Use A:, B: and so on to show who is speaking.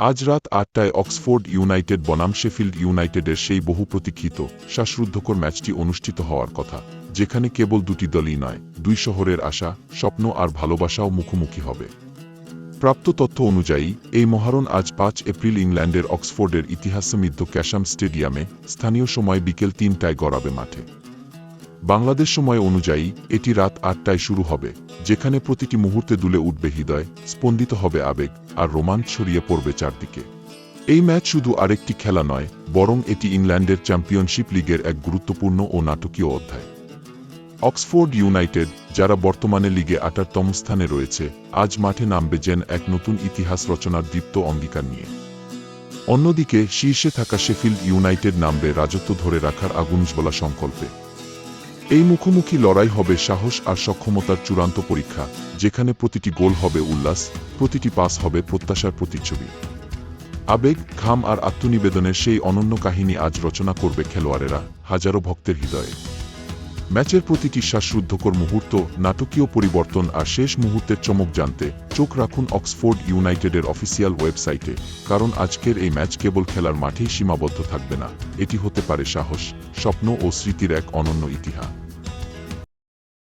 A: আজ রাত ৮টায় Oxford United বনাম শেফিল্ড ইউনাইটেডের সেই বহু প্রতীক্ষিত শ্বাসরুদ্ধকর ম্যাচটি অনুষ্ঠিত হওয়ার কথা, যেখানে কেবল দুটি দলই নয়, দুই শহরের আশা, স্বপ্ন আর ভালোবাসাও মুখোমুখি হবে। প্রাপ্ত তথ্য অনুযায়ী এই মহারণ আজ ৫ এপ্রিল ইংল্যান্ডের অক্সফোর্ডের ইতিহাসমৃদ্ধ ক্যাশাম স্টেডিয়ামে স্থানীয় সময় বিকেল ৩টায় গড়াবে মাঠে। বাংলাদেশ সময় অনুযায়ী এটি রাত ৮টায় শুরু হবে, যেখানে প্রতিটি মুহূর্তে দুলে উঠবে হৃদয়, স্পন্দিত হবে আবেগ, আর রোমাঞ্চ ছড়িয়ে পড়বে চারদিকে। এই ম্যাচ শুধু আরেকটি খেলা নয়, বরং এটি ইংল্যান্ডের চ্যাম্পিয়নশিপ লিগের এক গুরুত্বপূর্ণ ও নাটকীয় অধ্যায়। অক্সফোর্ড ইউনাইটেড, যারা বর্তমানে লিগে ৮তম স্থানে রয়েছে, আজ মাঠে নামবে যেন এক নতুন ইতিহাস রচনার দীপ্ত অঙ্গীকার নিয়ে। অন্যদিকে শীর্ষে থাকা শেফিল্ড ইউনাইটেড নামবে রাজত্ব ধরে রাখার আগুনজ্বলা সংকল্পে। এই মুখোমুখি লড়াই হবে সাহস আর সক্ষমতার চূড়ান্ত পরীক্ষা, যেখানে প্রতিটি গোল হবে উল্লাস, প্রতিটি পাস হবে প্রত্যাশার প্রতিচ্ছবি। আবেগ, ঘাম আর আত্মনিবেদনের সেই অনন্য কাহিনী আজ রচনা করবে খেলোয়াড়েরা, হাজারো ভক্তের হৃদয়ে। ম্যাচের প্রতিটি শ্বাসরুদ্ধকর মুহূর্ত, নাটকীয় পরিবর্তন আর শেষ মুহূর্তের চমক জানতে চোখ রাখুন অক্সফোর্ড ইউনাইটেডের অফিসিয়াল ওয়েবসাইটে, কারণ আজকের এই ম্যাচ কেবল খেলার মাঠেই সীমাবদ্ধ থাকবে না, এটি হতে পারে সাহস, স্বপ্ন ও স্মৃতির এক অনন্য ইতিহাস।